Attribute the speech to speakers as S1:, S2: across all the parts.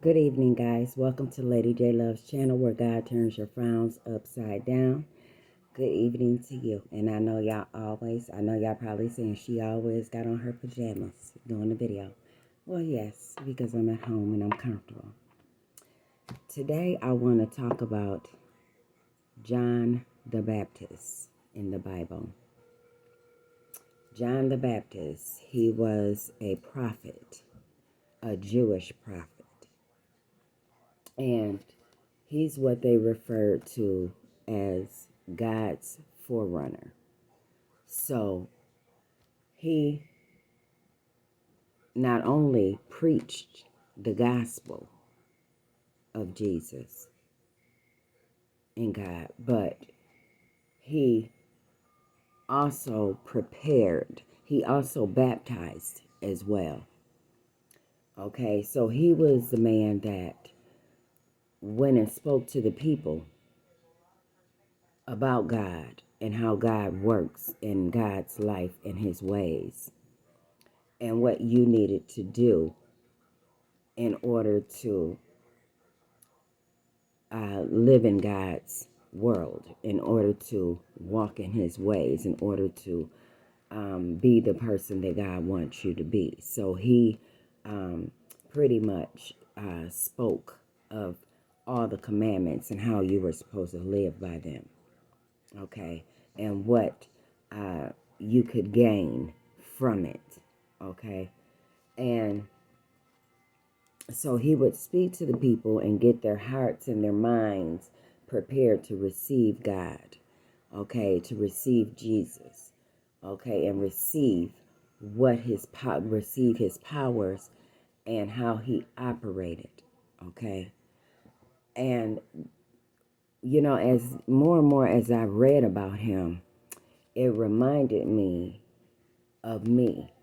S1: Good evening, guys. Welcome to Lady J Love's channel where God turns your frowns upside down. Good evening to you. And I know y'all probably saying she always got on her pajamas doing the video. Well, yes, because I'm at home and I'm comfortable. Today, I want to talk about John the Baptist in the Bible. John the Baptist, he was a prophet, a Jewish prophet. And he's what they refer to as God's forerunner. So he not only preached the gospel of Jesus and God, but he also he also baptized as well. Okay, so he was the man that went and spoke to the people about God and how God works in God's life and his ways and what you needed to do in order to live in God's world, in order to walk in his ways, in order to be the person that God wants you to be. So he pretty much spoke of all the commandments and how you were supposed to live by them. Okay, and what you could gain from it. Okay, and so he would speak to the people and get their hearts and their minds prepared to receive God. Okay, to receive Jesus. Okay, and receive receive his powers and how he operated. Okay, and as more and more as I read about him, it reminded me of me,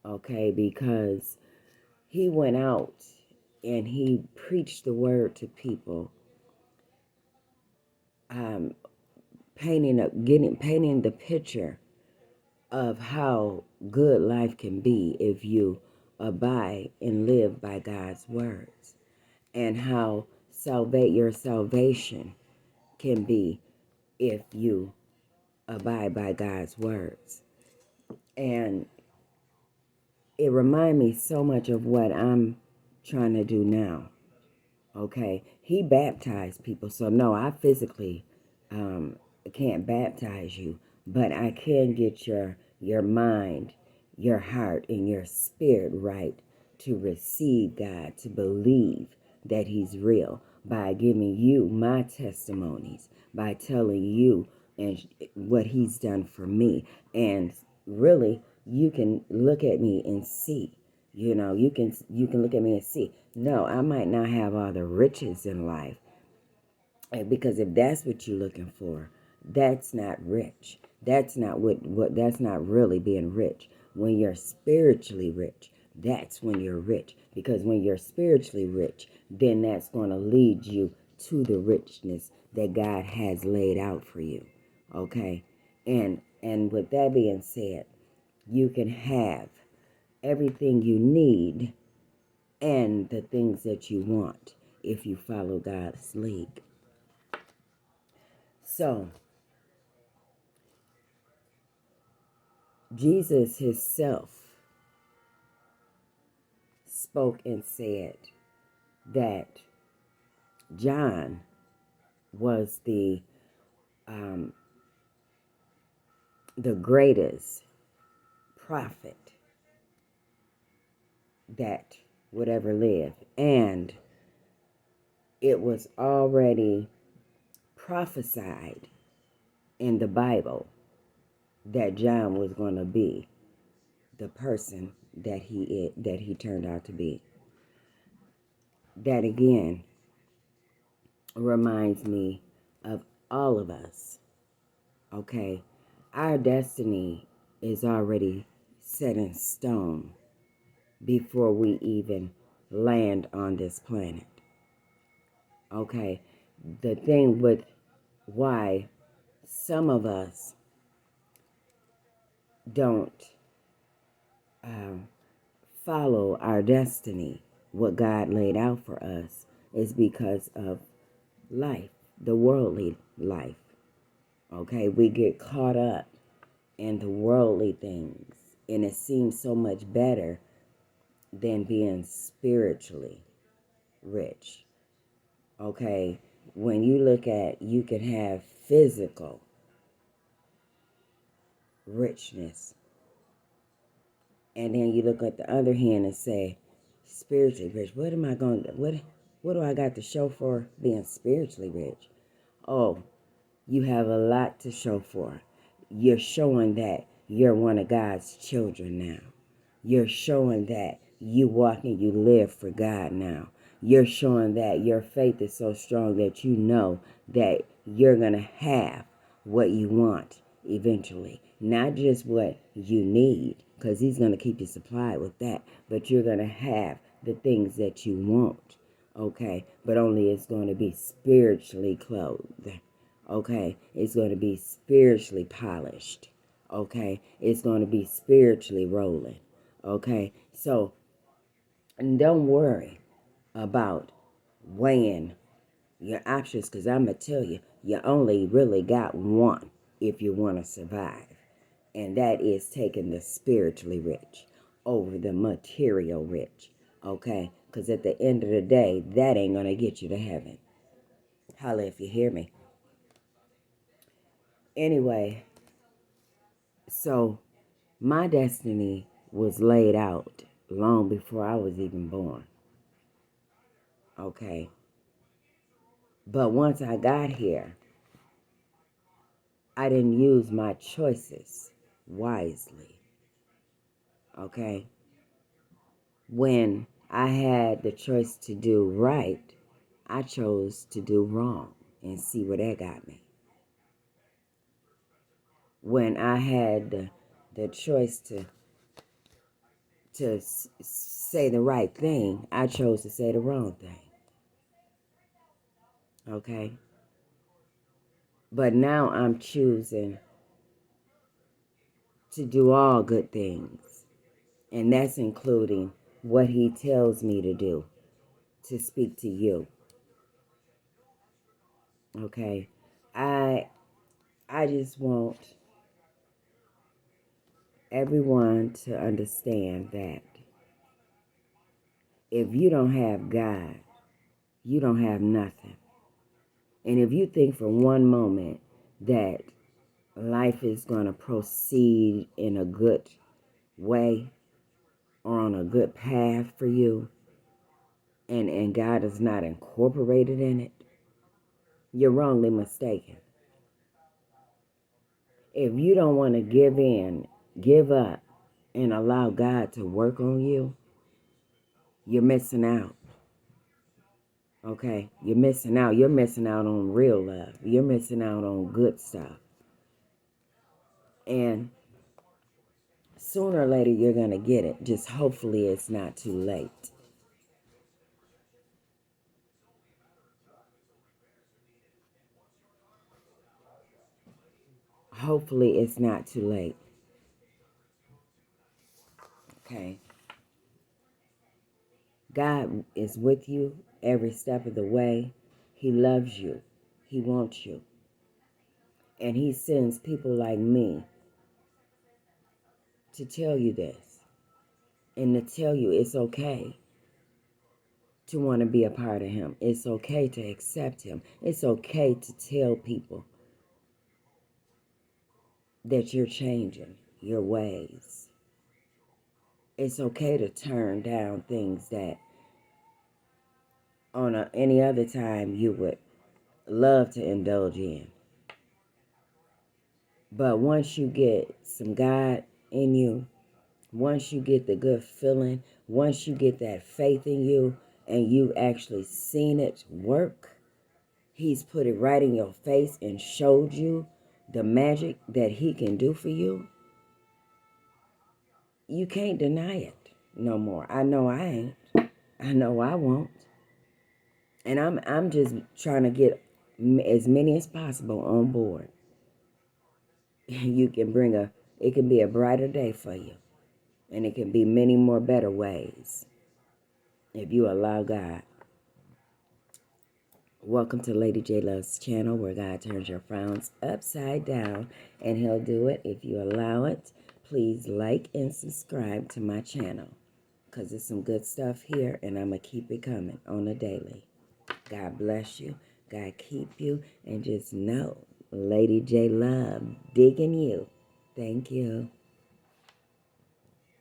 S1: okay, because he went out and he preached the word to people, um, painting the picture of how good life can be if you abide and live by God's words, and how your salvation can be if you abide by God's words. And it reminds me so much of what I'm trying to do now. Okay, he baptized people, so no, I physically can't baptize you, but I can get your mind, your heart, and your spirit right to receive God, to believe that he's real by giving you my testimonies, by telling you and what he's done for me. And really, you can look at me and see. You can look at me and see. No, I might not have all the riches in life, because if that's what you're looking for, that's not rich. That's not what that's not really being rich. When you're spiritually rich, that's when you're rich. Because when you're spiritually rich, then that's going to lead you to the richness that God has laid out for you. Okay? And with that being said, you can have everything you need and the things that you want if you follow God's lead. So, Jesus himself spoke and said that John was the greatest prophet that would ever live, and it was already prophesied in the Bible that John was going to be the person that he turned out to be. That again reminds me of all of us. Okay, our destiny is already set in stone before we even land on this planet. Okay, the thing with why some of us don't follow our destiny what God laid out for us is because of life, the worldly life. Okay, we get caught up in the worldly things, and it seems so much better than being spiritually rich. Okay, when you look at, you can have physical richness, and then you look at the other hand and say, spiritually rich. What am I going to, what do I got to show for being spiritually rich? Oh, you have a lot to show for. You're showing that you're one of God's children now. You're showing that you walk and you live for God now. You're showing that your faith is so strong that you know that you're going to have what you want eventually. Not just what you need, because He's going to keep you supplied with that, but you're going to have the things that you want. Okay? But only it's going to be spiritually clothed. Okay? It's going to be spiritually polished. Okay? It's going to be spiritually rolling. Okay? So, and don't worry about weighing your options, because I'm going to tell you, you only really got one if you want to survive. And that is taking the spiritually rich over the material rich. Okay? Because at the end of the day, that ain't going to get you to heaven. Holla if you hear me. Anyway, so my destiny was laid out long before I was even born. Okay? But once I got here, I didn't use my choices wisely. Okay? When I had the choice to do right, I chose to do wrong, and see where that got me. When I had the choice to say the right thing, I chose to say the wrong thing. Okay? But now I'm choosing to do all good things. And that's including what He tells me to do, to speak to you. Okay? I just want everyone to understand that if you don't have God, you don't have nothing. And if you think for one moment that life is going to proceed in a good way or on a good path for you, and God is not incorporated in it, you're wrongly mistaken. If you don't want to give in, give up, and allow God to work on you, you're missing out. Okay? You're missing out. You're missing out on real love. You're missing out on good stuff. And sooner or later, you're going to get it. Just hopefully it's not too late. Hopefully it's not too late. Okay? God is with you every step of the way. He loves you. He wants you. And He sends people like me to tell you this, and to tell you it's okay to want to be a part of Him. It's okay to accept Him. It's okay to tell people that you're changing your ways. It's okay to turn down things that on any other time you would love to indulge in. But once you get some God in you, once you get the good feeling, once you get that faith in you, and you actually seen it work, He's put it right in your face and showed you the magic that He can do for you, you can't deny it no more. I know I ain't. I know I won't. And I'm just trying to get as many as possible on board. You can it can be a brighter day for you. And it can be many more better ways. if you allow God. Welcome to Lady J Love's channel, where God turns your frowns upside down, and He'll do it if you allow it. Please like and subscribe to my channel, because there's some good stuff here, and I'm going to keep it coming on a daily. God bless you. God keep you. And just know, Lady J Love digging you. Thank you.